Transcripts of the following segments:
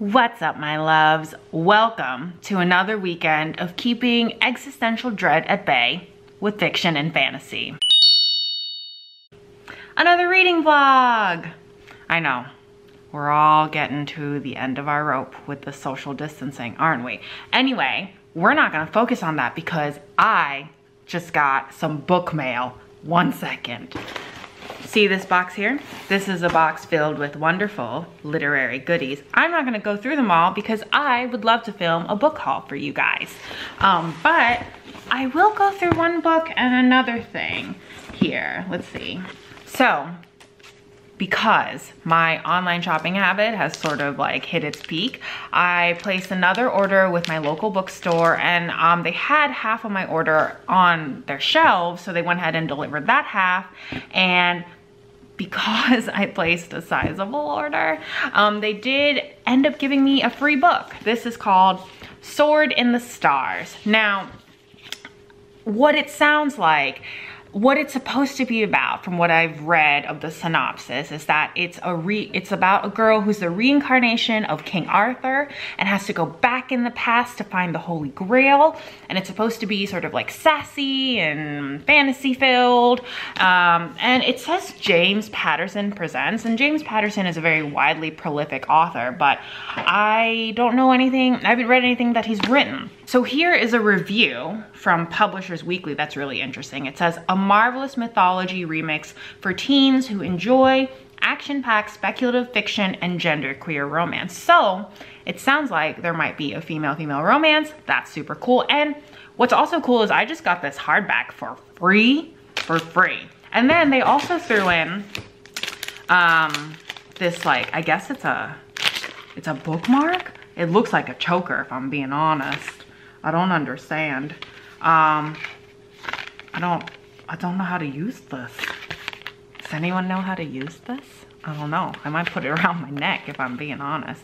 What's up, my loves? Welcome to another weekend of keeping existential dread at bay with fiction and fantasy. Another reading vlog. I know, we're all getting to the end of our rope with the social distancing, aren't we? Anyway, we're not gonna focus on that because I just got some book mail. 1 second. See this box here? This is a box filled with wonderful literary goodies. I'm not gonna go through them all because I would love to film a book haul for you guys. But I will go through one book and another thing here. Let's see. So, because my online shopping habit has sort of like hit its peak, I placed another order with my local bookstore, and they had half of my order on their shelves, so they went ahead and delivered that half. And because I placed a sizable order, they did end up giving me a free book. This is called Sword in the Stars. Now, what it sounds like, what it's supposed to be about, from what I've read of the synopsis, is that it's about a girl who's the reincarnation of King Arthur and has to go back in the past to find the Holy Grail. And it's supposed to be sort of like sassy and fantasy filled. And it says James Patterson presents, and James Patterson is a very widely prolific author, but I don't know anything, I haven't read anything that he's written. So here is a review from Publishers Weekly that's really interesting. It says, a marvelous mythology remix for teens who enjoy action-packed speculative fiction and genderqueer romance. So it sounds like there might be a female-female romance. That's super cool. And what's also cool is I just got this hardback for free. And then they also threw in this, like, I guess it's a bookmark. It looks like a choker, if I'm being honest. I don't understand. I don't know how to use this. Does anyone know how to use this? I don't know. I might put it around my neck if I'm being honest.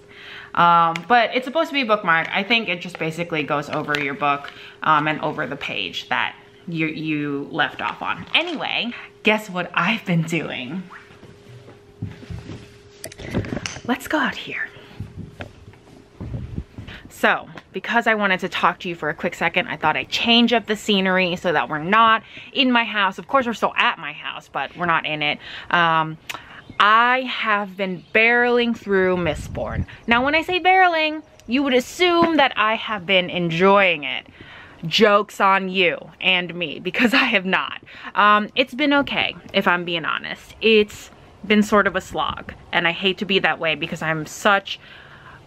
But it's supposed to be a bookmark. I think it just basically goes over your book and over the page that you left off on. Anyway, guess what I've been doing? Let's go out here. So, because I wanted to talk to you for a quick second, I thought I'd change up the scenery so that we're not in my house. Of course, we're still at my house, but we're not in it. I have been barreling through Mistborn. Now, when I say barreling, you would assume that I have been enjoying it. Joke's on you and me, because I have not. It's been okay, if I'm being honest. It's been sort of a slog, and I hate to be that way because I was such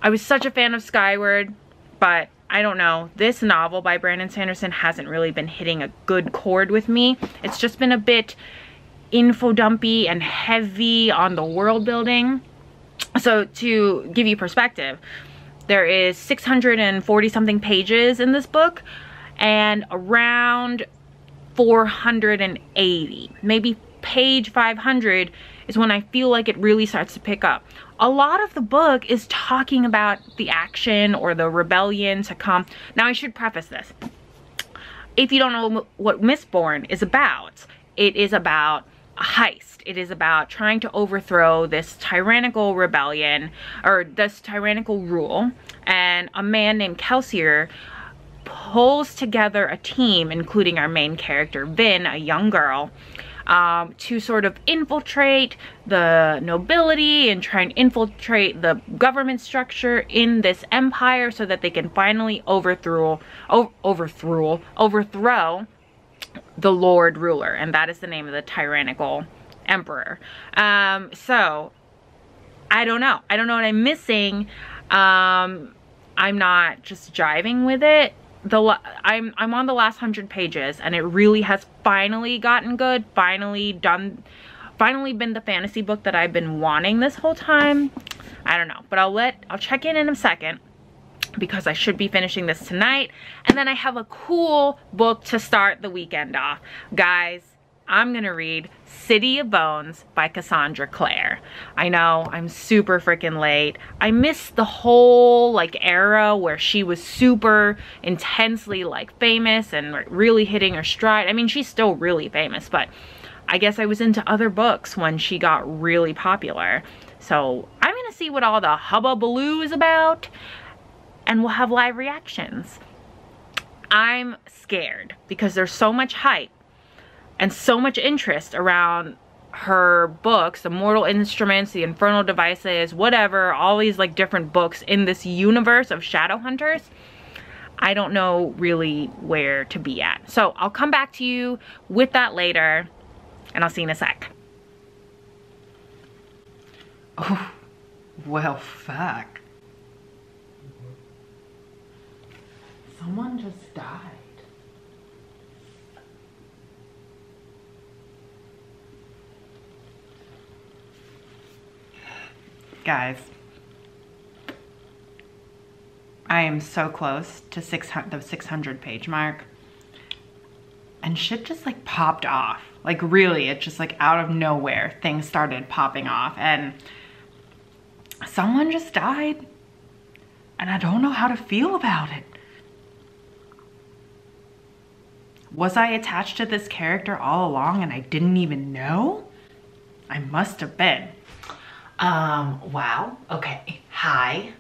a fan of Skyward, but I don't know, this novel by Brandon Sanderson hasn't really been hitting a good chord with me. It's just been a bit info dumpy and heavy on the world building. So to give you perspective, there is 640 something pages in this book, and around 480, maybe page 500 is when I feel like it really starts to pick up. A lot of the book is talking about the action or the rebellion to come. Now, I should preface this. If you don't know what Mistborn is about, it is about a heist. It is about trying to overthrow this tyrannical rebellion, or this tyrannical rule, and a man named Kelsier pulls together a team, including our main character, Vin, a young girl, to sort of infiltrate the nobility and try and infiltrate the government structure in this empire so that they can finally overthrow the Lord Ruler, and that is the name of the tyrannical emperor. So I don't know what I'm missing. I'm not just jiving with it. I'm on the last 100 pages, and it really has finally gotten good, finally been the fantasy book that I've been wanting this whole time. I don't know, but I'll check in a second, because I should be finishing this tonight, and then I have a cool book to start the weekend off. Guys, I'm gonna read City of Bones by Cassandra Clare. I know, I'm super freaking late. I missed the whole like era where she was super intensely like famous and really hitting her stride. I mean, she's still really famous, but I guess I was into other books when she got really popular. So I'm gonna of see what all the hubbubaloo is about, and we'll have live reactions. I'm scared because there's so much hype and so much interest around her books, the Mortal Instruments, the Infernal Devices, whatever, all these like different books in this universe of Shadowhunters. I don't know really where to be at. So I'll come back to you with that later, and I'll see you in a sec. Oh, well, fuck. Someone just died. Guys, I am so close to the 600 page mark, and shit just like popped off. Like really, it just like out of nowhere, things started popping off, and someone just died, and I don't know how to feel about it. Was I attached to this character all along and I didn't even know? I must have been. Wow, okay, hi.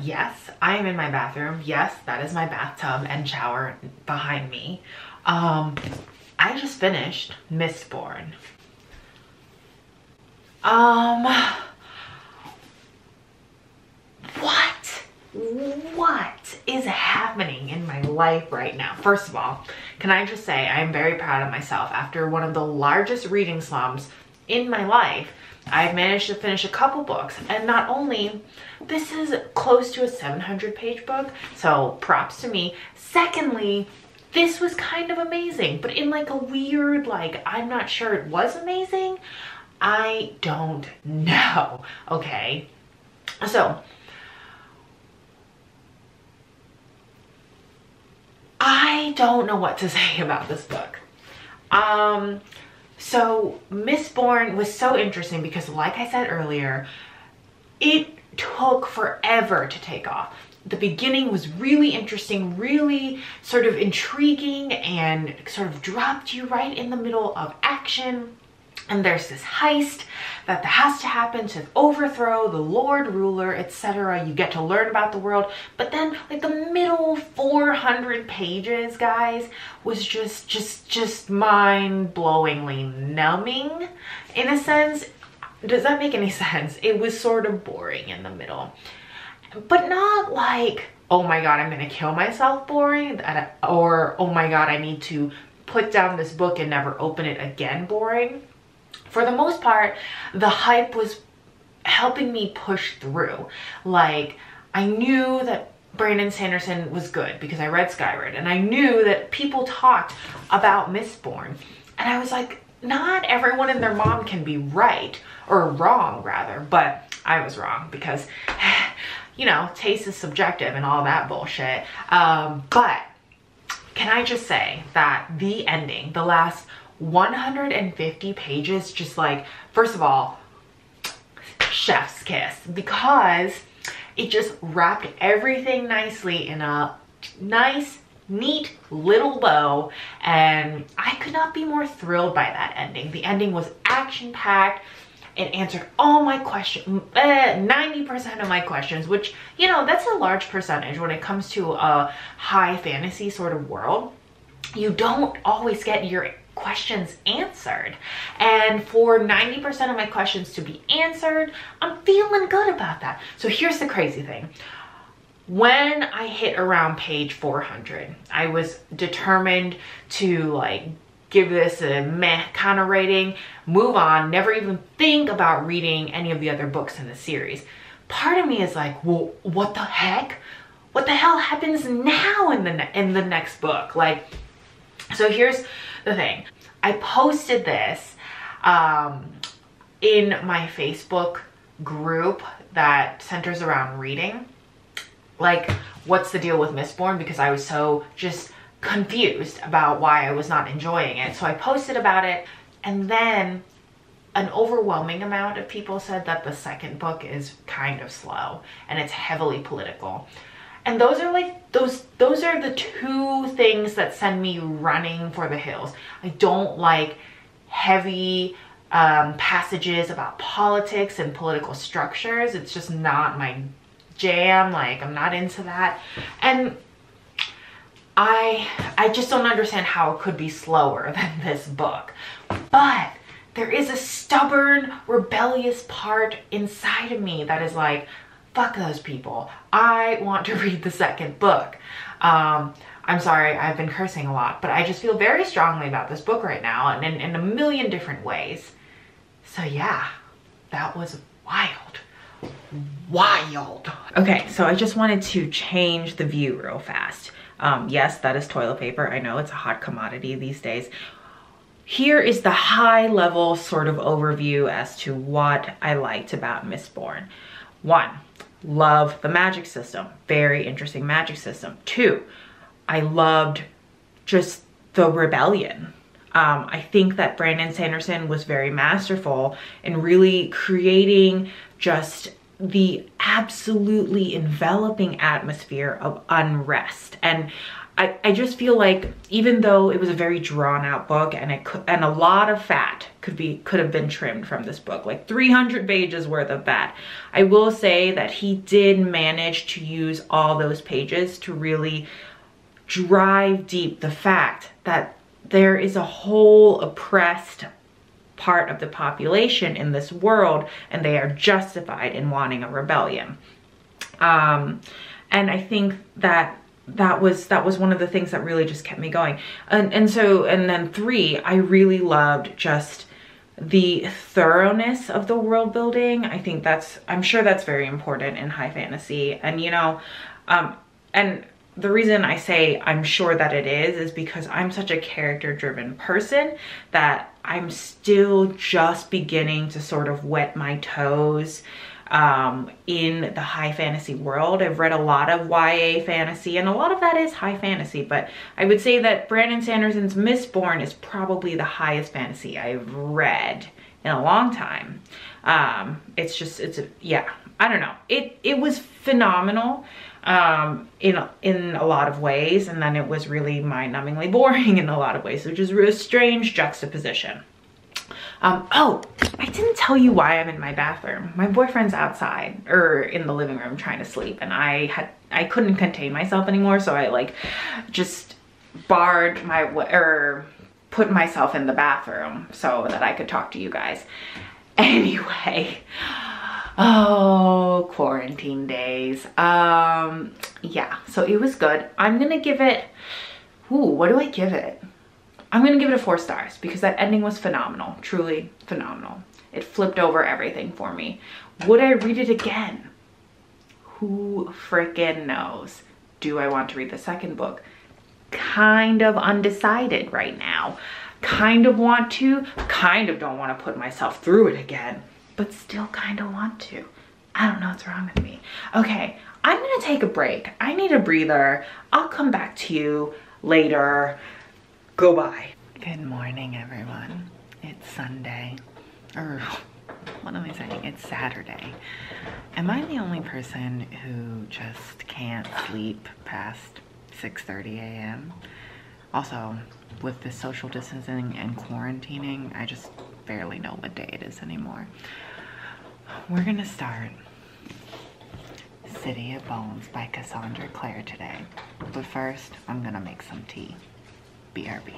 Yes, I am in my bathroom. Yes, that is my bathtub and shower behind me. I just finished Mistborn. What is happening in my life right now? First of all, can I just say I'm very proud of myself. After one of the largest reading slumps in my life, I've managed to finish a couple books, and not only, this is close to a 700-page book, so props to me. Secondly, this was kind of amazing, but in like a weird, like, I'm not sure it was amazing. I don't know, okay? So, I don't know what to say about this book. So Mistborn was so interesting because, like I said earlier, it took forever to take off. The beginning was really interesting, really sort of intriguing, and sort of dropped you right in the middle of action. And there's this heist that has to happen to overthrow the Lord Ruler, etc. You get to learn about the world. But then like the middle 400 pages, guys, was just mind-blowingly numbing in a sense. Does that make any sense? It was sort of boring in the middle. But not like, oh my god, I'm gonna kill myself boring, or oh my god, I need to put down this book and never open it again boring. For the most part, the hype was helping me push through. Like, I knew that Brandon Sanderson was good because I read Skyward, and I knew that people talked about Mistborn. And I was like, not everyone and their mom can be right, or wrong rather, but I was wrong because, you know, taste is subjective and all that bullshit. But can I just say that the ending, the last 150 pages, just like, first of all, chef's kiss, because it just wrapped everything nicely in a nice, neat little bow, and I could not be more thrilled by that ending. The ending was action-packed. It answered all my questions, 90% of my questions, which, you know, that's a large percentage when it comes to a high fantasy sort of world. You don't always get your questions answered, and for 90% of my questions to be answered, I'm feeling good about that. So here's the crazy thing. When I hit around page 400, I was determined to like give this a meh kind of rating, move on, never even think about reading any of the other books in the series. Part of me is like, well, what the heck? What the hell happens now in the next book? Like, so here's the thing. I posted this in my Facebook group that centers around reading. Like, what's the deal with Mistborn? Because I was so just confused about why I was not enjoying it. So I posted about it, and then an overwhelming amount of people said that the second book is kind of slow and it's heavily political. And those are like, those are the two things that send me running for the hills. I don't like heavy passages about politics and political structures. It's just not my jam. Like, I'm not into that. And I just don't understand how it could be slower than this book. But there is a stubborn, rebellious part inside of me that is like, fuck those people. I want to read the second book. I'm sorry, I've been cursing a lot, but I just feel very strongly about this book right now, and in a million different ways. So yeah, that was wild. Wild. Okay, so I just wanted to change the view real fast. Yes, that is toilet paper. I know it's a hot commodity these days. Here is the high level sort of overview as to what I liked about Mistborn. 1, love the magic system. Very interesting magic system. 2, I loved just the rebellion. I think that Brandon Sanderson was very masterful in really creating just the absolutely enveloping atmosphere of unrest. And I just feel like, even though it was a very drawn out book, and a lot of fat could have been trimmed from this book, like 300 pages worth of fat, I will say that he did manage to use all those pages to really drive deep the fact that there is a whole oppressed part of the population in this world, and they are justified in wanting a rebellion. And I think that was one of the things that really just kept me going. And then 3, I really loved just the thoroughness of the world building. I think I'm sure that's very important in high fantasy. And you know, and the reason I say I'm sure that it is because I'm such a character driven person that I'm still just beginning to sort of wet my toes in the high fantasy world. I've read a lot of YA fantasy, and a lot of that is high fantasy, but I would say that Brandon Sanderson's Mistborn is probably the highest fantasy I've read in a long time. Yeah, I don't know. It was phenomenal in a lot of ways, and then it was really mind-numbingly boring in a lot of ways, which is a strange juxtaposition. Oh, I didn't tell you why I'm in my bathroom. My boyfriend's outside, or in the living room, trying to sleep, and I couldn't contain myself anymore, so I like just put myself in the bathroom so that I could talk to you guys. Anyway, oh, quarantine days. Yeah, so it was good. I'm gonna give it, what do I give it? I'm gonna give it a 4 stars because that ending was phenomenal, truly phenomenal. It flipped over everything for me. Would I read it again? Who frickin' knows? Do I want to read the second book? Kind of undecided right now. Kind of want to, kind of don't want to put myself through it again, but still kind of want to. I don't know what's wrong with me. Okay, I'm gonna take a break. I need a breather. I'll come back to you later. Goodbye. Good morning, everyone. It's Sunday, or what am I saying? It's Saturday. Am I the only person who just can't sleep past 6:30 a.m.? Also, with the social distancing and quarantining, I just barely know what day it is anymore. We're gonna start City of Bones by Cassandra Clare today. But first, I'm gonna make some tea. BRB.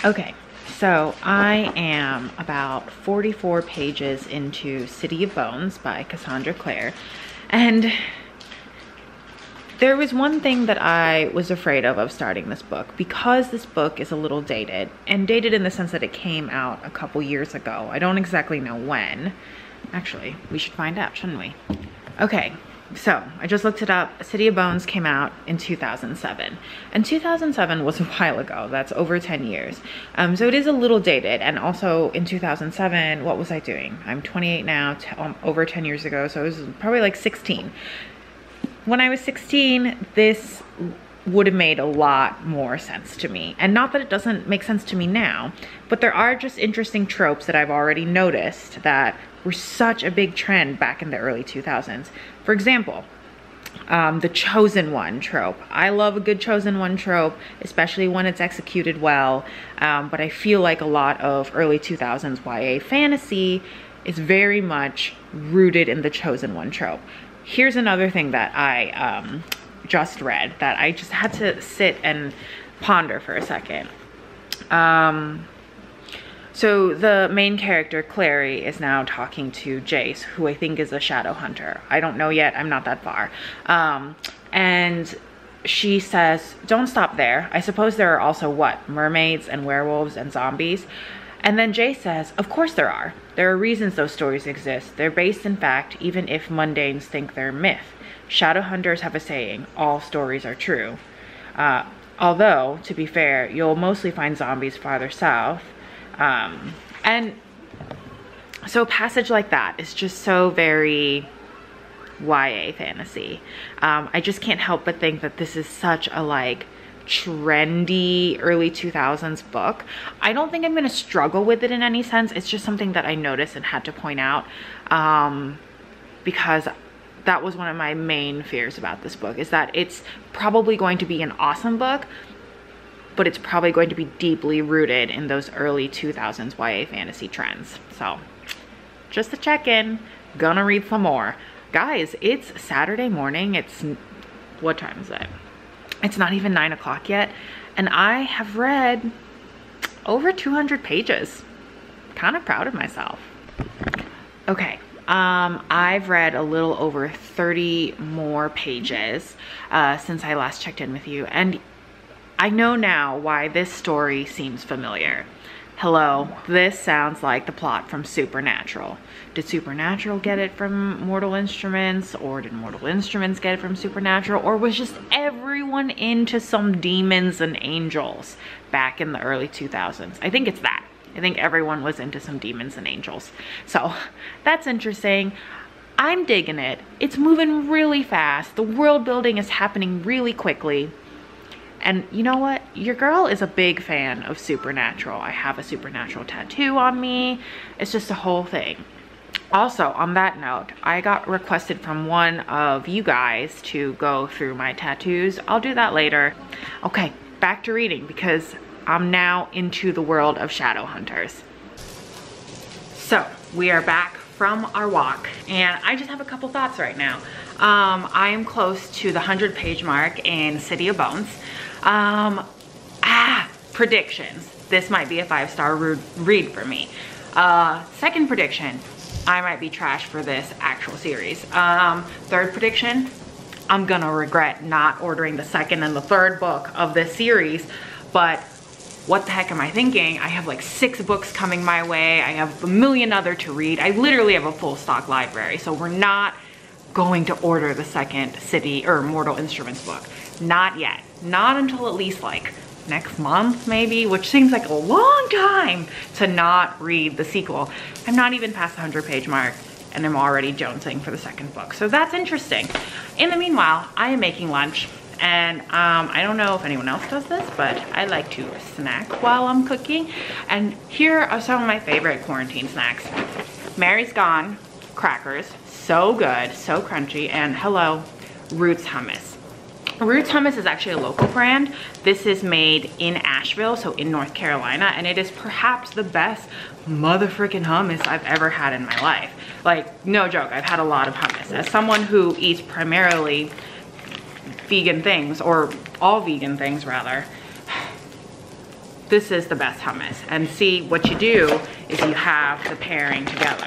Okay, so I am about 44 pages into City of Bones by Cassandra Clare, and there was one thing that I was afraid of starting this book, because this book is a little dated, and dated in the sense that it came out a couple years ago. I don't exactly know when. Actually, we should find out, shouldn't we? Okay, So I just looked it up. City of Bones came out in 2007, and 2007 was a while ago. That's over 10 years. So it is a little dated. And also in 2007, what was I doing? I'm 28 now, over 10 years ago. So it was probably like 16. When I was 16, this would have made a lot more sense to me. And not that it doesn't make sense to me now, but there are just interesting tropes that I've already noticed that were such a big trend back in the early 2000s. For example, the chosen one trope. I love a good chosen one trope, especially when it's executed well. But I feel like a lot of early 2000s YA fantasy is very much rooted in the chosen one trope. Here's another thing that I just read that I just had to sit and ponder for a second. So the main character, Clare, is now talking to Jace, who I think is a shadow hunter. I don't know yet, I'm not that far. And she says, don't stop there. I suppose there are also what? Mermaids and werewolves and zombies? And then Jace says, of course there are. There are reasons those stories exist. They're based in fact, even if mundanes think they're myth. Shadow hunters have a saying, all stories are true. Although, to be fair, you'll mostly find zombies farther south. And so a passage like that is just so very YA fantasy. I just can't help but think that this is such a like trendy early 2000s book. I don't think I'm gonna struggle with it in any sense. It's just something that I noticed and had to point out, because that was one of my main fears about this book, is that it's probably going to be an awesome book, but it's probably going to be deeply rooted in those early 2000s YA fantasy trends. So just to check in, gonna read some more. Guys, it's Saturday morning. It's, what time is it? It's not even 9 o'clock yet. And I have read over 200 pages. Kind of proud of myself. Okay. I've read a little over 30 more pages since I last checked in with you. And I know now why this story seems familiar. Hello, this sounds like the plot from Supernatural. Did Supernatural get it from Mortal Instruments, or did Mortal Instruments get it from Supernatural, or was just everyone into some demons and angels back in the early 2000s? I think it's that. I think everyone was into some demons and angels. So that's interesting. I'm digging it. It's moving really fast. The world building is happening really quickly. And you know what? Your girl is a big fan of Supernatural. I have a Supernatural tattoo on me. It's just a whole thing. Also, on that note, I got requested from one of you guys to go through my tattoos. I'll do that later. Okay, back to reading, because I'm now into the world of shadow hunters. So we are back from our walk, and I just have a couple thoughts right now. I am close to the 100-page mark in City of Bones. Predictions. This might be a 5-star read for me. Second prediction, I might be trash for this actual series. Third prediction, I'm gonna regret not ordering the second and the third book of this series, but what the heck am I thinking? I have like 6 books coming my way. I have a million other to read. I literally have a full stock library, so we're not going to order the second City or Mortal Instruments book. Not yet. Not until at least like next month maybe, which seems like a long time to not read the sequel. I'm not even past the 100-page mark, and I'm already jonesing for the second book. So that's interesting. In the meanwhile, I am making lunch, and I don't know if anyone else does this, but I like to snack while I'm cooking. And here are some of my favorite quarantine snacks. Mary's Gone crackers, so good, so crunchy, and hello, Roots hummus. Roots hummus is actually a local brand. This is made in Asheville, so in North Carolina, and it is perhaps the best motherfucking hummus I've ever had in my life. Like, no joke, I've had a lot of hummus. As someone who eats primarily vegan things, or all vegan things rather, this is the best hummus. And see, what you do is you have the pairing together.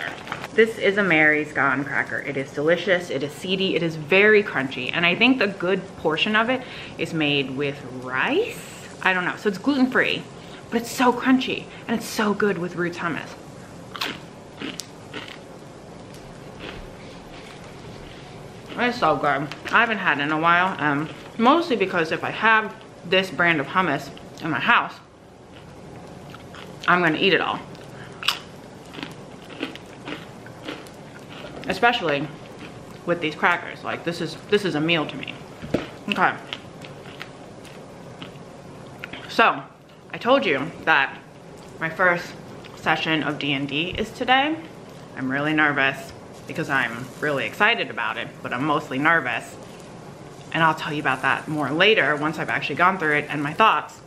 This is a Mary's Gone cracker. It is delicious, it is seedy, it is very crunchy, and I think the good portion of it is made with rice? I don't know, so it's gluten-free, but it's so crunchy, and it's so good with Roots hummus. It's so good. I haven't had it in a while, mostly because if I have this brand of hummus in my house, I'm gonna eat it all. Especially with these crackers. Like this is a meal to me. Okay. So, I told you that my first session of D&D is today. I'm really nervous because I'm really excited about it, but I'm mostly nervous. And I'll tell you about that more later once I've actually gone through it and my thoughts.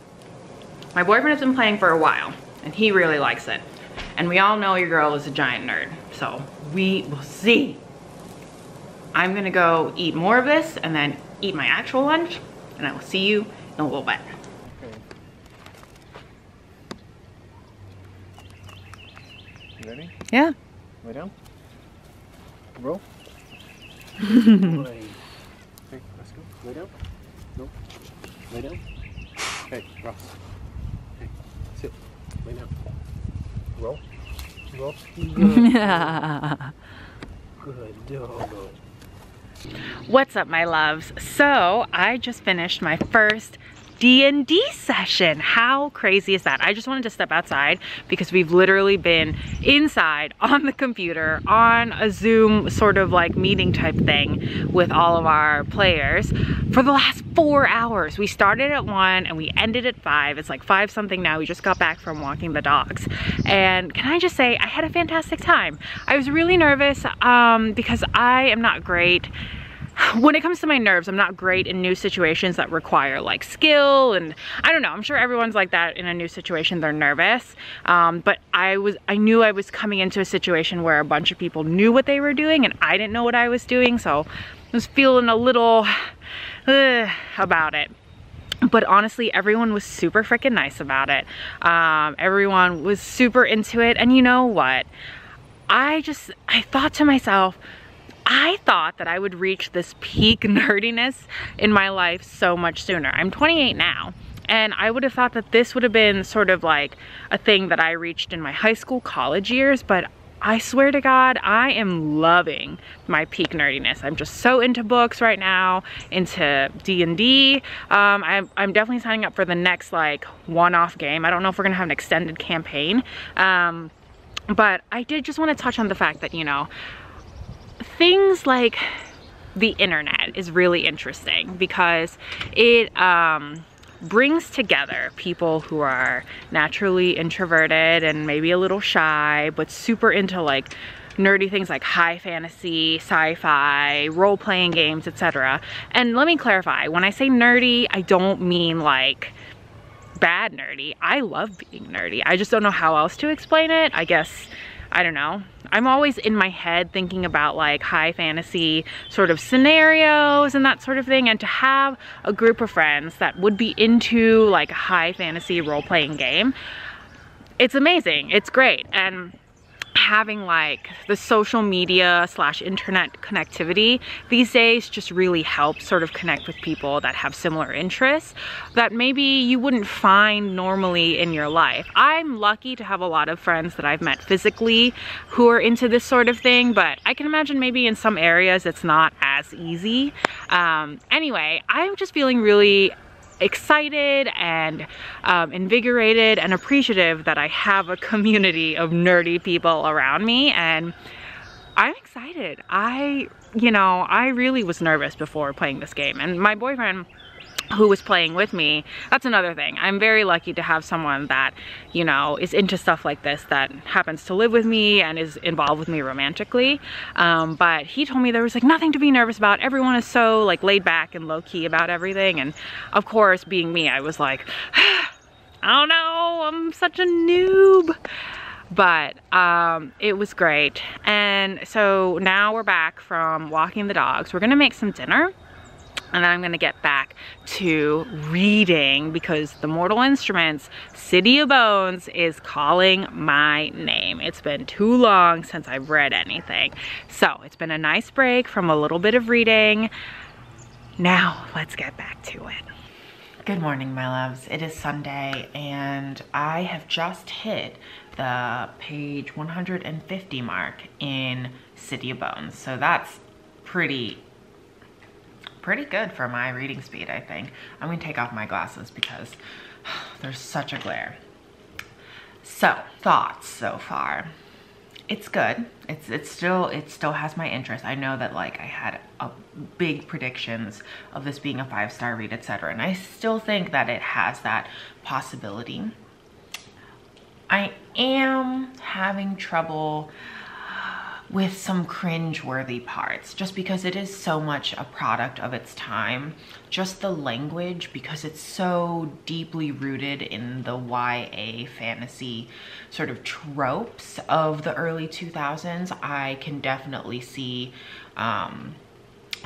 My boyfriend has been playing for a while and he really likes it. And we all know your girl is a giant nerd, so we will see. I'm gonna go eat more of this and then eat my actual lunch, and I will see you in a little bit. Okay. You ready? Yeah. Lay down. Roll. Okay, let's go. Lay down. No. Lay down. Okay, Ross. Okay, sit. Lay down. Roll. Roll. Good dog. What's up, my loves? So I just finished my first D&D session. How crazy is that? I just wanted to step outside because we've literally been inside on the computer on a Zoom sort of like meeting type thing with all of our players for the last 4 hours. We started at 1 and we ended at 5. It's like 5 something now. We just got back from walking the dogs. And can I just say, I had a fantastic time. I was really nervous because I am not great. When it comes to my nerves, I'm not great in new situations that require like skill, and I don't know, I'm sure everyone's like that in a new situation, they're nervous. But I knew I was coming into a situation where a bunch of people knew what they were doing and I didn't know what I was doing, so I was feeling a little about it. But honestly, everyone was super freaking nice about it. Everyone was super into it, and you know what? I thought to myself, I thought that I would reach this peak nerdiness in my life so much sooner. I'm 28 now, and I would have thought that this would have been sort of like a thing that I reached in my high school, college years, but I swear to God, I am loving my peak nerdiness. I'm just so into books right now, into D&D. I'm definitely signing up for the next like one-off game. I don't know if we're gonna have an extended campaign, but I did just want to touch on the fact that, you know, things like the internet is really interesting because it brings together people who are naturally introverted and maybe a little shy, but super into like nerdy things like high fantasy, sci-fi, role-playing games, etc. And let me clarify, when I say nerdy, I don't mean like bad nerdy. I love being nerdy. I just don't know how else to explain it. I guess, I don't know. I'm always in my head thinking about like high fantasy sort of scenarios and that sort of thing, and to have a group of friends that would be into like a high fantasy role-playing game, it's amazing. It's great. And having like the social media / internet connectivity these days just really helps sort of connect with people that have similar interests that maybe you wouldn't find normally in your life. I'm lucky to have a lot of friends that I've met physically who are into this sort of thing, but I can imagine maybe in some areas it's not as easy. Anyway, I'm just feeling really excited and invigorated and appreciative that I have a community of nerdy people around me, and I'm excited. I really was nervous before playing this game, and my boyfriend who was playing with me, that's another thing. I'm very lucky to have someone that, you know, is into stuff like this, that happens to live with me and is involved with me romantically. But he told me there was like nothing to be nervous about. Everyone is so like laid back and low key about everything. And of course, being me, I was like, I don't know, I'm such a noob. But it was great. And so now we're back from walking the dogs. We're gonna make some dinner, and then I'm gonna get back to reading because the Mortal Instruments City of Bones is calling my name. It's been too long since I've read anything. So it's been a nice break from a little bit of reading. Now let's get back to it. Good morning, my loves. It is Sunday and I have just hit the page 150 mark in City of Bones. So that's pretty pretty good for my reading speed, I think. I'm gonna take off my glasses because there's such a glare. So, thoughts so far. It's good. It still has my interest. I know that like I had a big predictions of this being a 5-star read, etc. And I still think that it has that possibility. I am having trouble with some cringe-worthy parts just because it is so much a product of its time. Just the language, because it's so deeply rooted in the YA fantasy sort of tropes of the early 2000s. I can definitely see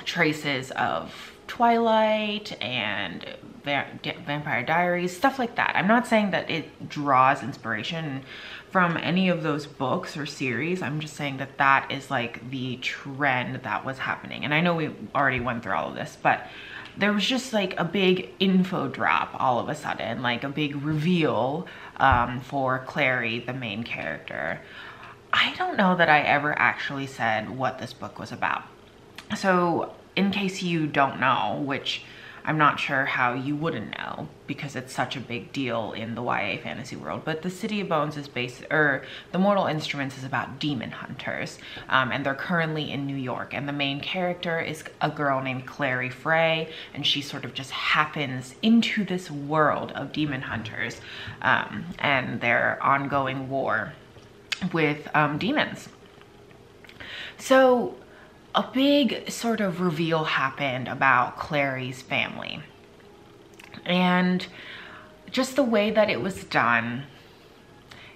traces of Twilight and Vampire Diaries, stuff like that. I'm not saying that it draws inspiration from any of those books or series. I'm just saying that that is like the trend that was happening. And I know we already went through all of this, but there was just like a big info drop all of a sudden, like a big reveal for Clary, the main character. I don't know that I ever actually said what this book was about. So in case you don't know, which I'm not sure how you wouldn't know because it's such a big deal in the YA fantasy world, but the City of Bones is based, or the Mortal Instruments is about demon hunters, and they're currently in New York, and the main character is a girl named Clary Frey, and she sort of just happens into this world of demon hunters and their ongoing war with demons. So a big sort of reveal happened about Clary's family, and just the way that it was done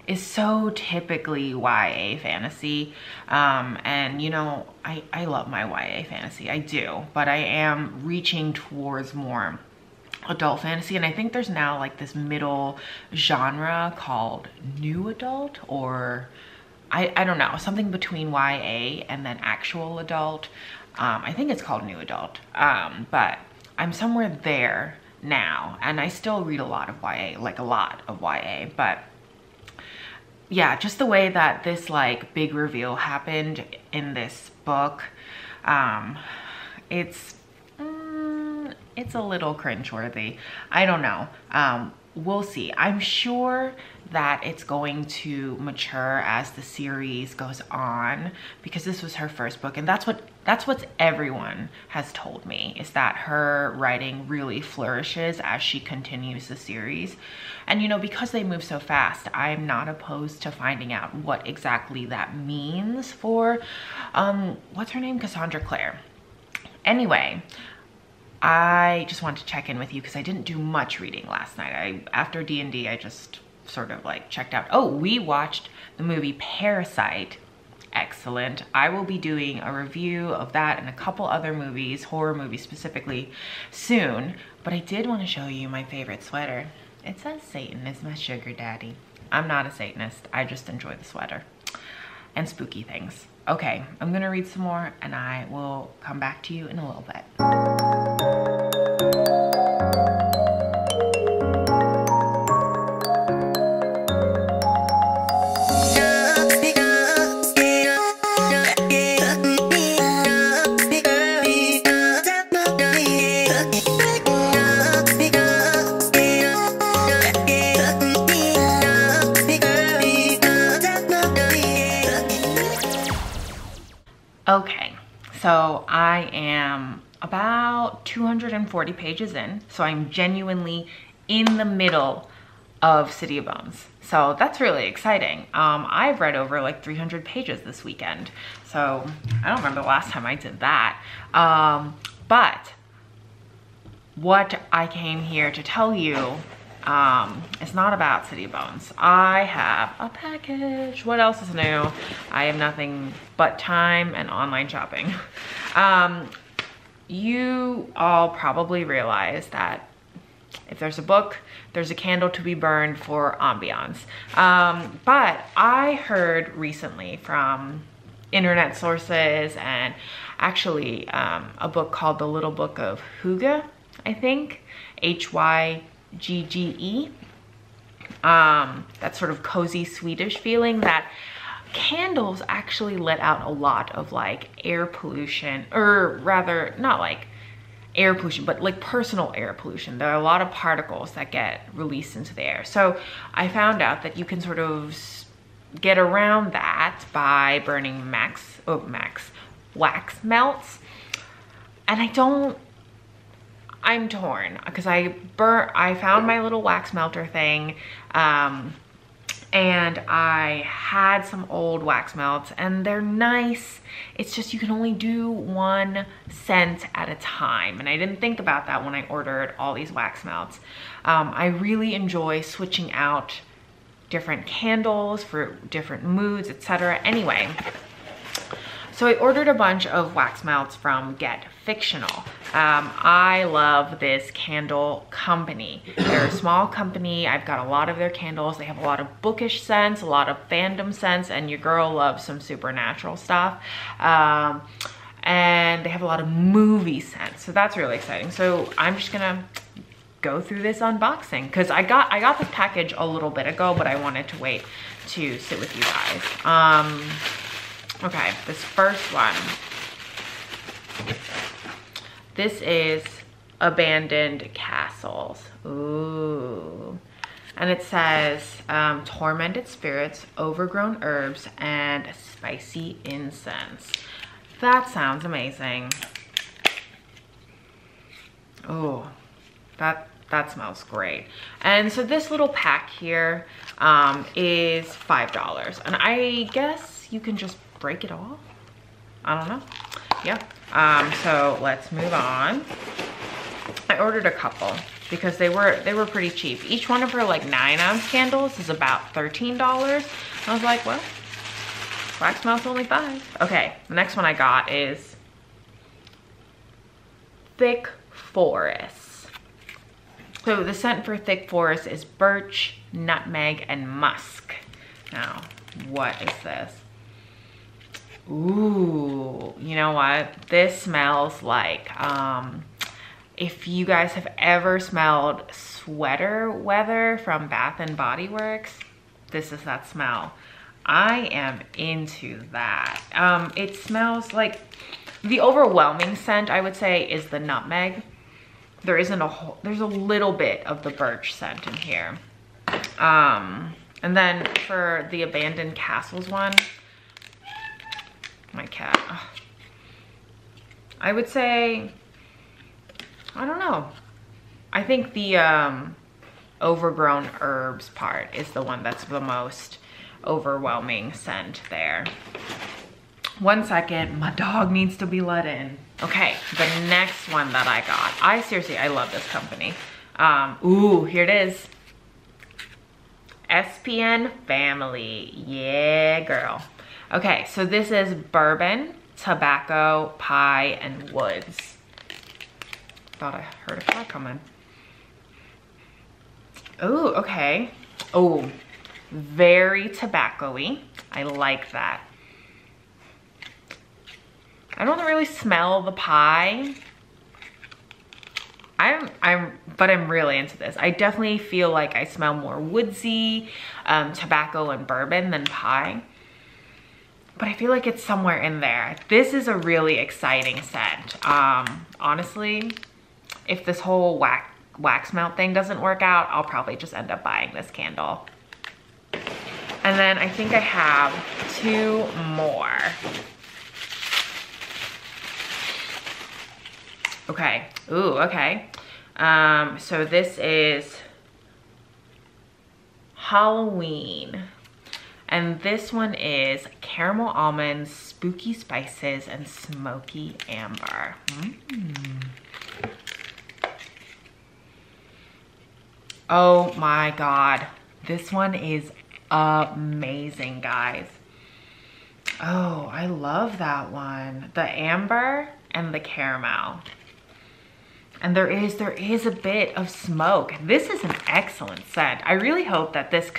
is so typically YA fantasy. And you know, I love my YA fantasy, I do, but I am reaching towards more adult fantasy, and I think there's now like this middle genre called new adult, or I don't know, something between YA and then actual adult. I think it's called new adult, but I'm somewhere there now, and I still read a lot of YA, like a lot of YA, but yeah, just the way that this like big reveal happened in this book, it's a little cringeworthy. I don't know. We'll see. I'm sure that it's going to mature as the series goes on, because this was her first book, and that's what everyone has told me, is that her writing really flourishes as she continues the series. And you know, because they move so fast, I'm not opposed to finding out what exactly that means for what's her name, Cassandra Clare. Anyway, I just wanted to check in with you because I didn't do much reading last night. After D&D, I just sort of like checked out. Oh, we watched the movie Parasite. Excellent. I will be doing a review of that and a couple other movies, horror movies specifically, soon. But I did want to show you my favorite sweater. It says Satan is my sugar daddy. I'm not a Satanist. I just enjoy the sweater and spooky things. Okay, I'm gonna read some more and I will come back to you in a little bit. Okay, so I am about 240 pages in, so I'm genuinely in the middle of City of Bones. So that's really exciting. I've read over like 300 pages this weekend, so I don't remember the last time I did that. But what I came here to tell you it's not about City of Bones. I have a package. What else is new? I have nothing but time and online shopping. You all probably realize that if there's a book, there's a candle to be burned for ambiance. But I heard recently from internet sources, and actually a book called The Little Book of Hygge, I think, Hygge. That sort of cozy Swedish feeling, that candles actually let out a lot of like air pollution, or rather not like air pollution, but like personal air pollution. There are a lot of particles that get released into the air. So I found out that you can sort of get around that by burning wax melts. And I'm torn because I found my little wax melter thing, and I had some old wax melts and they're nice. It's just you can only do 1 scent at a time. And I didn't think about that when I ordered all these wax melts. I really enjoy switching out different candles for different moods, etc. Anyway, so I ordered a bunch of wax melts from Get Fictional. I love this candle company. They're a small company. I've got a lot of their candles. They have a lot of bookish scents, a lot of fandom scents, and your girl loves some supernatural stuff. And they have a lot of movie scents, so that's really exciting. So I'm just gonna go through this unboxing because I got this package a little bit ago, but I wanted to wait to sit with you guys. Okay, this first one. This is Abandoned Castles. Ooh. And it says tormented spirits, overgrown herbs, and spicy incense. That sounds amazing. Oh, that smells great. And so this little pack here is $5. And I guess you can just break it off. I don't know. Yeah. So let's move on. I ordered a couple because they were pretty cheap. Each one of her like 9-ounce candles is about $13. I was like, well, wax melt's only $5. Okay, the next one I got is Thick Forest. So the scent for Thick Forest is birch, nutmeg, and musk. Now, what is this? Ooh, you know what? This smells like, if you guys have ever smelled Sweater Weather from Bath and Body Works, this is that smell. I am into that. It smells like, the overwhelming scent I would say is the nutmeg. There's a little bit of the birch scent in here. And then for the Abandoned Castles one, my cat. Ugh. I would say, I don't know. I think the overgrown herbs part is the one that's the most overwhelming scent there. 1 second, my dog needs to be let in. Okay, the next one that I got. I love this company. Ooh, here it is. SPN Family. Yeah, girl. Okay, so this is bourbon, tobacco, pie, and woods. Thought I heard a car coming. Ooh, okay. Oh, very tobacco-y. I like that. I don't really smell the pie. But I'm really into this. I definitely feel like I smell more woodsy, tobacco and bourbon than pie. But I feel like it's somewhere in there. This is a really exciting scent. Honestly, if this whole wax melt thing doesn't work out, I'll probably just end up buying this candle. And then I think I have 2 more. Okay, ooh, okay. So this is Halloween. And this one is caramel almonds, spooky spices, and smoky amber. Oh my God. This one is amazing, guys. Oh, I love that one. The amber and the caramel. And there is a bit of smoke. This is an excellent scent. I really hope that this,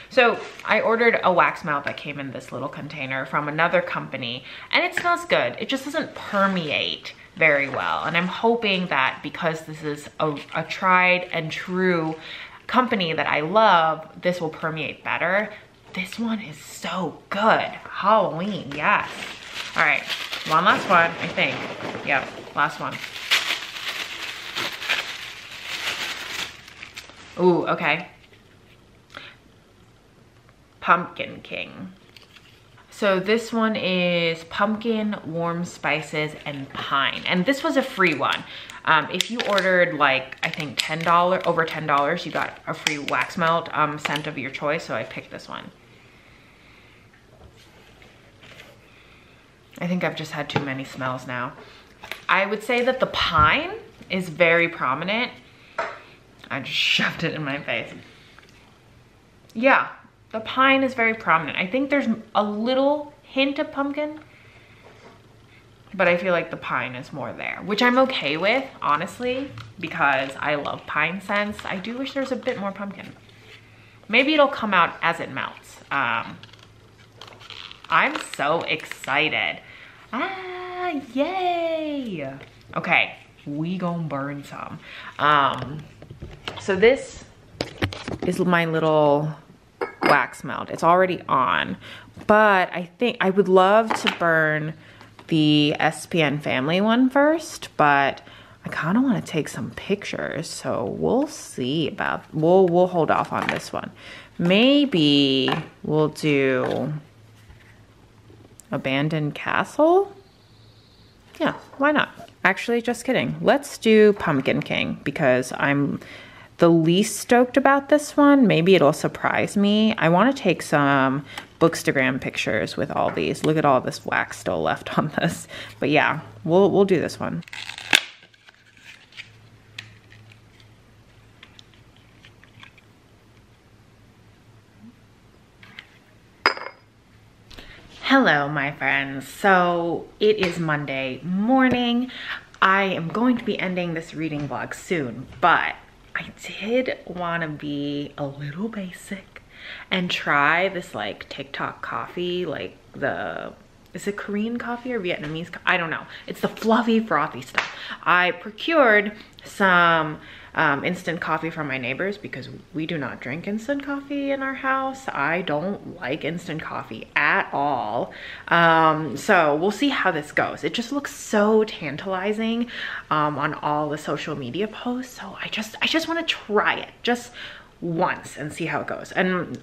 so I ordered a wax melt that came in this little container from another company, and it smells good. It just doesn't permeate very well. And I'm hoping that because this is a tried and true company that I love, this will permeate better. This one is so good. Halloween, yes. All right, one last one, I think. Yep, last one. Ooh, okay. Pumpkin King. So this one is pumpkin, warm spices, and pine. And this was a free one. If you ordered like, I think $10, over $10, you got a free wax melt scent of your choice. So I picked this one. I think I've just had too many smells now. I would say that the pine is very prominent. I just shoved it in my face. Yeah, the pine is very prominent. I think there's a little hint of pumpkin, but I feel like the pine is more there, which I'm okay with, honestly, because I love pine scents. I do wish there's a bit more pumpkin. Maybe it'll come out as it melts. I'm so excited. Yay. Okay, we gonna burn some. So this is my little wax melt. It's already on, but I think I would love to burn the SPN family one first, but I kind of want to take some pictures, so we'll see about, we'll hold off on this one. Maybe we'll do Abandoned Castle. Yeah, why not? Actually, just kidding. Let's do Pumpkin King because I'm the least stoked about this one. Maybe it'll surprise me. I want to take some Bookstagram pictures with all these. Look at all this wax still left on this. But yeah, we'll do this one. Hello, my friends. So it is Monday morning. I am going to be ending this reading vlog soon, but I did want to be a little basic and try this like TikTok coffee, like is it Korean coffee or Vietnamese? I don't know. It's the fluffy, frothy stuff. I procured some instant coffee from my neighbors because we do not drink instant coffee in our house. I don't like instant coffee at all. So we'll see how this goes. It just looks so tantalizing on all the social media posts. So I just want to try it just once and see how it goes. And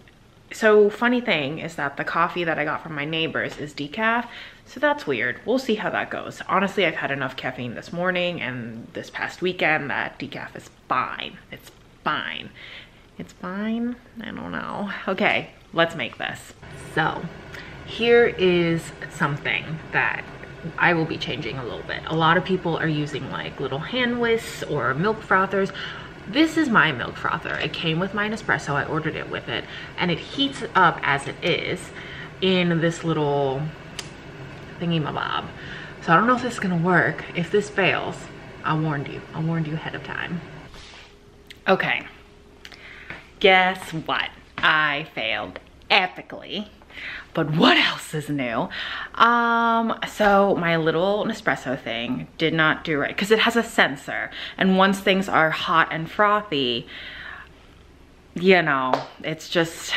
so funny thing is that the coffee that I got from my neighbors is decaf. So that's weird. We'll see how that goes. Honestly, I've had enough caffeine this morning and this past weekend that decaf is fine. It's fine. It's fine? I don't know. Okay, let's make this. So here is something that I will be changing a little bit. A lot of people are using like little hand whisks or milk frothers. This is my milk frother. It came with my Nespresso. I ordered it with it, and it heats up as it is in this little thingy-mabob. So I don't know if this is gonna work. If this fails, I warned you. I warned you ahead of time. Okay, guess what? I failed epically. But what else is new? So my little Nespresso thing did not do right because it has a sensor, and once things are hot and frothy, you know, it's just,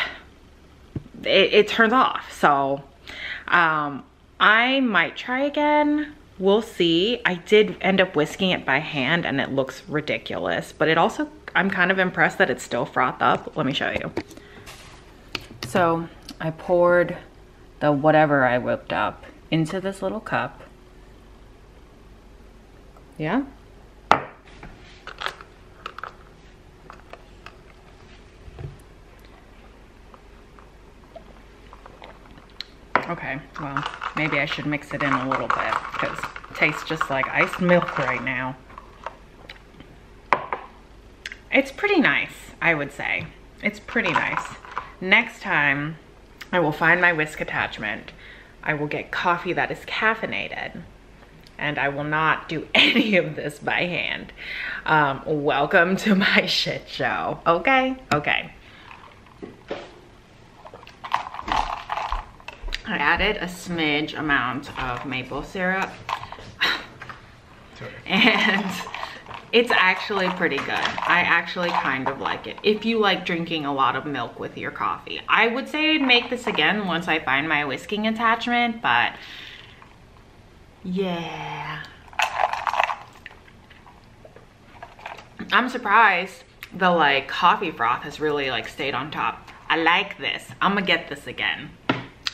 it turns off. So I might try again. We'll see. I did end up whisking it by hand and it looks ridiculous, but it also, I'm kind of impressed that it's still frothed up. Let me show you. So I poured the whatever I whipped up into this little cup. Yeah. Okay, well, maybe I should mix it in a little bit because it tastes just like iced milk right now. It's pretty nice, I would say. It's pretty nice. Next time, I will find my whisk attachment. I will get coffee that is caffeinated, and I will not do any of this by hand. Welcome to my shit show, okay? Okay. I added a smidge amount of maple syrup, and it's actually pretty good. I actually kind of like it. If you like drinking a lot of milk with your coffee. I would say I'd make this again once I find my whisking attachment, but yeah. I'm surprised the like coffee froth has really like stayed on top. I like this. I'm gonna get this again.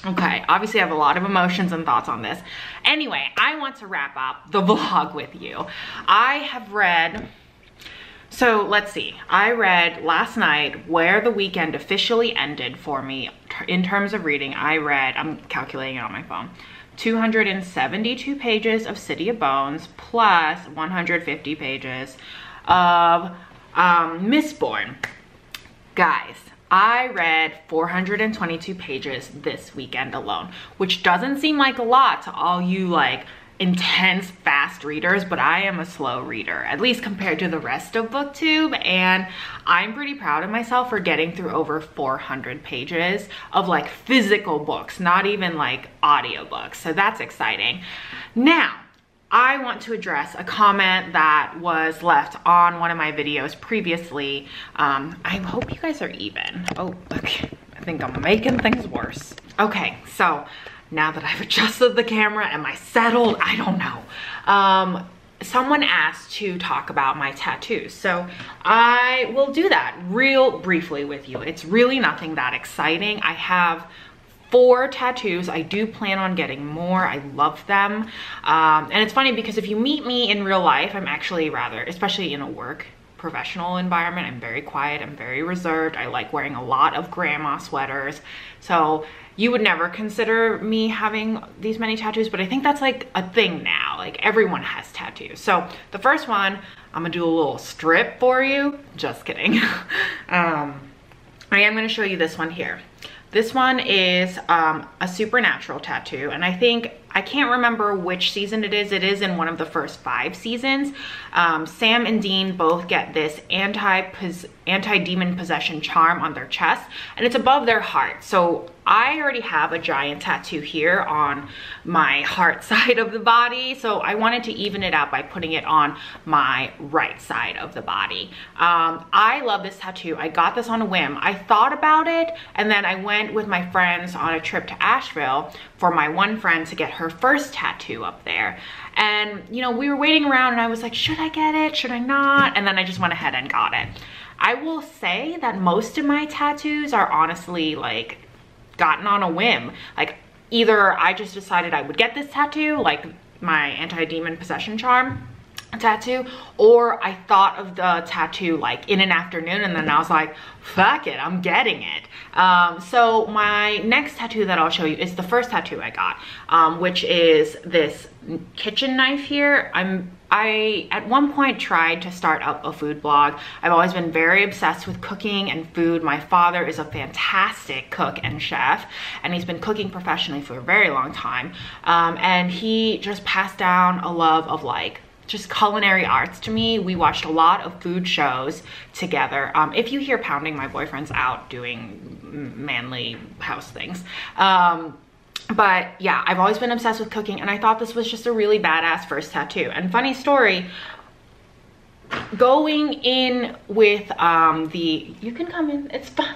Okay, obviously I have a lot of emotions and thoughts on this. Anyway, I want to wrap up the vlog with you. I have read, so let's see. I read last night where the weekend officially ended for me in terms of reading. I read, I'm calculating it on my phone, 272 pages of City of Bones plus 150 pages of Mistborn. Guys, I read 422 pages this weekend alone, which doesn't seem like a lot to all you like intense fast readers, but I am a slow reader, at least compared to the rest of booktube, and I'm pretty proud of myself for getting through over 400 pages of like physical books, not even like audiobooks, so that's exciting. Now I want to address a comment that was left on one of my videos previously. I hope you guys are even. Oh, okay. I think I'm making things worse. Okay, so now that I've adjusted the camera, am I settled? I don't know. Someone asked to talk about my tattoos, so I will do that real briefly with you. It's really nothing that exciting. I have 4 tattoos. I do plan on getting more. I love them. And it's funny because if you meet me in real life, I'm actually rather, especially in a work professional environment, I'm very quiet, I'm very reserved. I like wearing a lot of grandma sweaters. So you would never consider me having these many tattoos, but I think that's like a thing now. Like everyone has tattoos. So the first one, I'm gonna do a little strip for you. Just kidding. I am gonna show you this one here. This one is a supernatural tattoo, and I can't remember which season it is. It is in one of the first 5 seasons. Sam and Dean both get this anti-demon possession charm on their chest, and it's above their heart. So I already have a giant tattoo here on my heart side of the body, so I wanted to even it out by putting it on my right side of the body. I love this tattoo. I got this on a whim. I thought about it, and then I went with my friends on a trip to Asheville for my one friend to get her first tattoo up there. And you know, we were waiting around and I was like, should I get it? Should I not? And then I just went ahead and got it. I will say that most of my tattoos are honestly like gotten on a whim. Like either I just decided I would get this tattoo, like my anti-demon possession charm tattoo, or I thought of the tattoo like in an afternoon and then I was like, fuck it, I'm getting it. So my next tattoo that I'll show you is the first tattoo I got, which is this kitchen knife here. I at one point tried to start up a food blog. I've always been very obsessed with cooking and food. My father is a fantastic cook and chef, and he's been cooking professionally for a very long time. And he just passed down a love of like just culinary arts to me. We watched a lot of food shows together. If you hear pounding, my boyfriend's out doing manly house things. But yeah, I've always been obsessed with cooking, and I thought this was just a really badass first tattoo. And funny story, going in with you can come in, it's fun.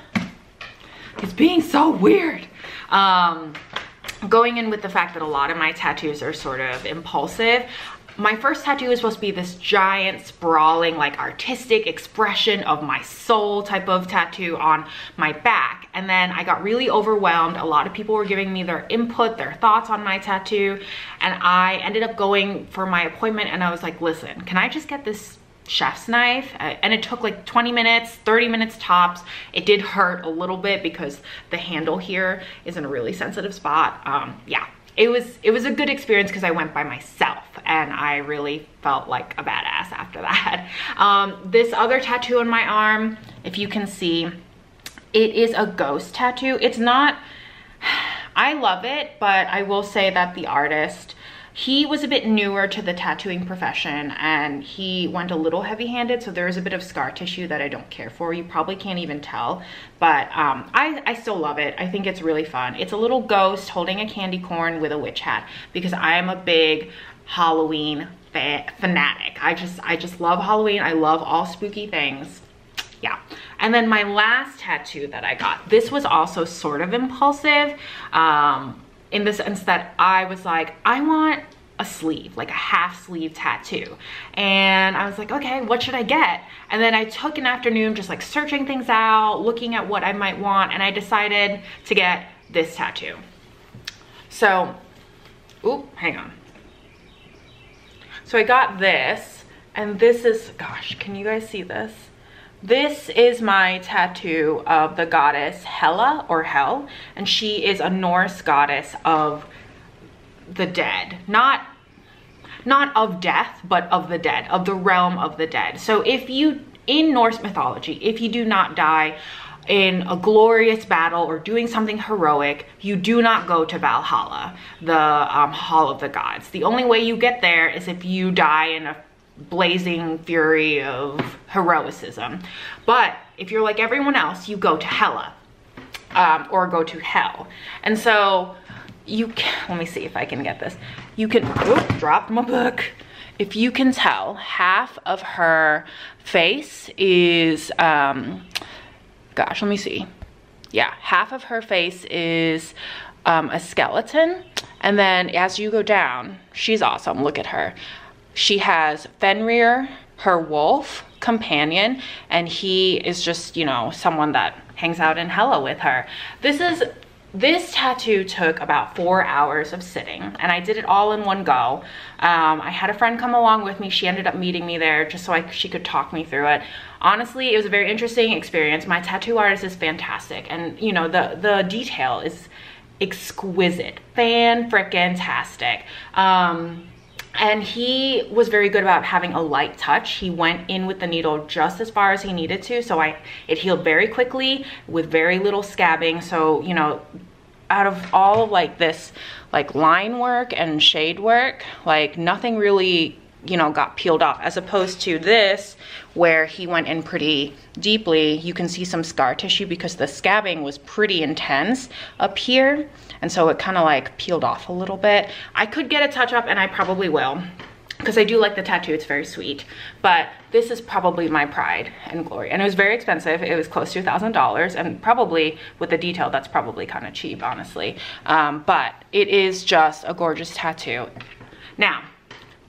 It's being so weird. Going in with the fact that a lot of my tattoos are sort of impulsive, my first tattoo is supposed to be this giant, sprawling, like artistic expression of my soul type of tattoo on my back. And then I got really overwhelmed. A lot of people were giving me their input, their thoughts on my tattoo. And I ended up going for my appointment and I was like, listen, can I just get this chef's knife? And it took like 20 minutes, 30 minutes tops. It did hurt a little bit because the handle here is in a really sensitive spot. Yeah. It was a good experience because I went by myself and I really felt like a badass after that. This other tattoo on my arm, if you can see, it is a ghost tattoo. It's not, I love it, but I will say that the artist, he was a bit newer to the tattooing profession and he went a little heavy-handed, so there is a bit of scar tissue that I don't care for. You probably can't even tell, but I still love it. I think it's really fun. It's a little ghost holding a candy corn with a witch hat because I am a big Halloween fanatic. I just love Halloween. I love all spooky things. Yeah. And then my last tattoo that I got, this was also sort of impulsive, in the sense that I was like, I want a sleeve, like a half sleeve tattoo. And I was like, okay, what should I get? And then I took an afternoon just like searching things out, looking at what I might want, and I decided to get this tattoo. So, ooh, hang on. So I got this, and this is, gosh, can you guys see this? This is my tattoo of the goddess Hela, or Hel, and she is a Norse goddess of the dead. Not of death, but of the dead, of the realm of the dead. So if you, in Norse mythology, if you do not die in a glorious battle or doing something heroic, you do not go to Valhalla, the hall of the gods. The only way you get there is if you die in a blazing fury of heroicism. But if you're like everyone else, you go to Hela, or go to Hell. And so you can, let me see if I can get this. You can, oh, dropped my book. If you can tell, half of her face is, gosh, let me see. Yeah, half of her face is a skeleton. And then as you go down, she's awesome, look at her. She has Fenrir, her wolf companion, and he is just, you know, someone that hangs out in Hela with her. This tattoo took about 4 hours of sitting, and I did it all in one go. I had a friend come along with me. She ended up meeting me there just so she could talk me through it. Honestly, it was a very interesting experience. My tattoo artist is fantastic, and you know, the detail is exquisite, fan-frickin-tastic. And he was very good about having a light touch. He went in with the needle just as far as he needed to, so it healed very quickly with very little scabbing. So, you know, out of all of like this like line work and shade work, like nothing really, you know, got peeled off, as opposed to this where he went in pretty deeply. You can see some scar tissue because the scabbing was pretty intense up here, and so it kind of like peeled off a little bit. I could get a touch up, and I probably will, because I do like the tattoo. It's very sweet, but this is probably my pride and glory. And it was very expensive. It was close to $1,000, and probably with the detail, that's probably kind of cheap, honestly. But it is just a gorgeous tattoo. Now,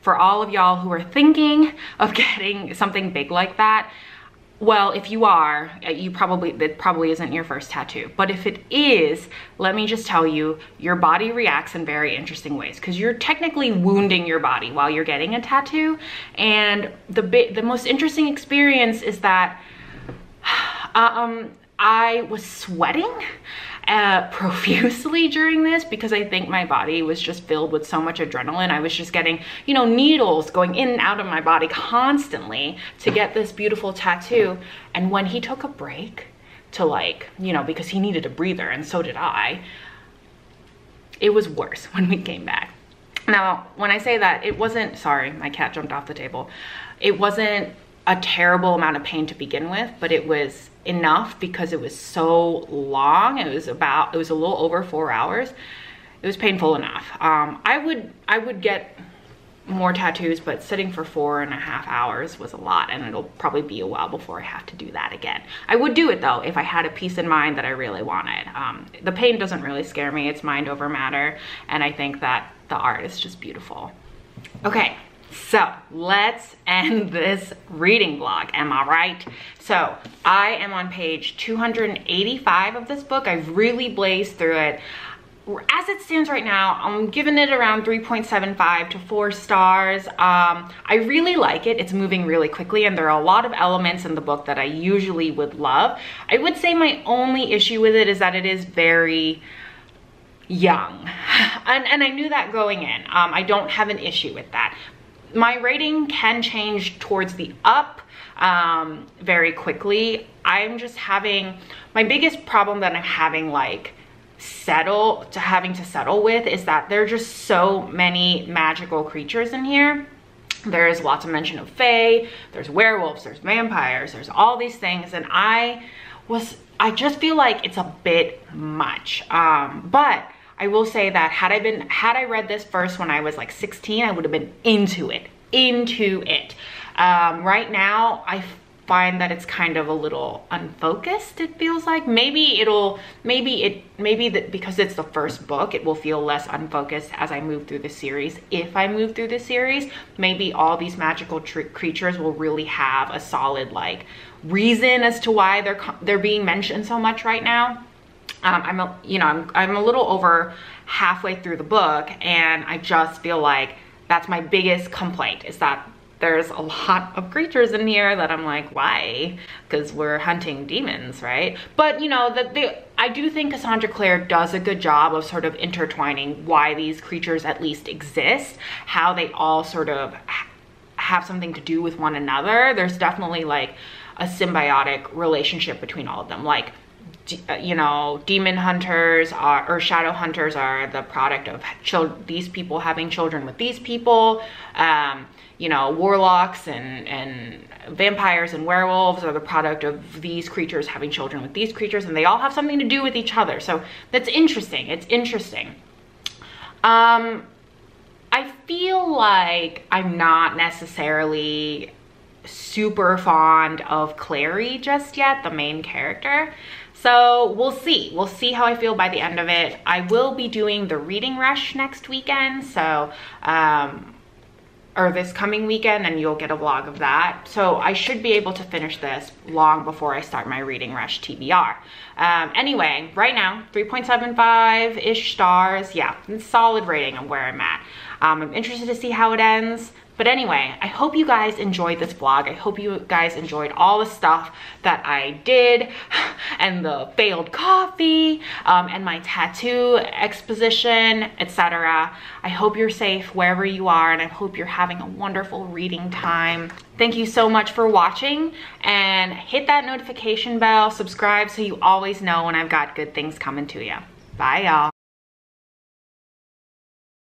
for all of y'all who are thinking of getting something big like that, well, if you are, it probably isn't your first tattoo. But if it is, let me just tell you, your body reacts in very interesting ways, because you're technically wounding your body while you're getting a tattoo. And the most interesting experience is that I was sweating profusely during this, because I think my body was just filled with so much adrenaline. I was just getting, you know, needles going in and out of my body constantly to get this beautiful tattoo. And when he took a break to, like, you know, because he needed a breather, and so did I, it was worse when we came back. Now, when I say that, it wasn't, sorry, my cat jumped off the table. It wasn't a terrible amount of pain to begin with, but it was enough because it was so long. It was a little over 4 hours. It was painful enough. I would get more tattoos, but sitting for 4.5 hours was a lot, and it'll probably be a while before I have to do that again. I would do it though if I had a peace in mind that I really wanted. The pain doesn't really scare me. It's mind over matter, and I think that the art is just beautiful. Okay, so let's end this reading vlog, am I right? So I am on page 285 of this book. I've really blazed through it. As it stands right now, I'm giving it around 3.75 to 4 stars. I really like it. It's moving really quickly, and there are a lot of elements in the book that I usually would love. I would say my only issue with it is that it is very young. And I knew that going in. I don't have an issue with that. My rating can change towards the up very quickly. I'm just having, my biggest problem that I'm having having to settle with is that there are just so many magical creatures in here. There's lots of mention of fae, there's werewolves, there's vampires, there's all these things, and I just feel like it's a bit much. But I will say that had I read this first when I was like 16, I would have been into it. Right now, I find that it's kind of a little unfocused, it feels like. Maybe because it's the first book, it will feel less unfocused as I move through the series. If I move through the series, maybe all these magical creatures will really have a solid like reason as to why they're being mentioned so much right now. I'm a little over halfway through the book, and I just feel like that's my biggest complaint, is that there's a lot of creatures in here that I'm like, why? Because we're hunting demons, right? But you know, I do think Cassandra Clare does a good job of sort of intertwining why these creatures at least exist, how they all sort of have something to do with one another. There's definitely like a symbiotic relationship between all of them. Like, you know, demon hunters or shadow hunters are the product of these people having children with these people. You know, warlocks and vampires and werewolves are the product of these creatures having children with these creatures, and they all have something to do with each other. So that's interesting. It's interesting. I feel like I'm not necessarily super fond of Clary just yet, the main character. So we'll see. We'll see how I feel by the end of it. I will be doing the reading rush next weekend, so or this coming weekend, and you'll get a vlog of that. So I should be able to finish this long before I start my reading rush TBR. Anyway, right now, 3.75-ish stars. Yeah, solid rating of where I'm at. I'm interested to see how it ends. But anyway, I hope you guys enjoyed this vlog. I hope you guys enjoyed all the stuff that I did, and the failed coffee, and my tattoo exposition, etc. I hope you're safe wherever you are, and I hope you're having a wonderful reading time. Thank you so much for watching, and hit that notification bell, subscribe so you always know when I've got good things coming to you. Bye, y'all.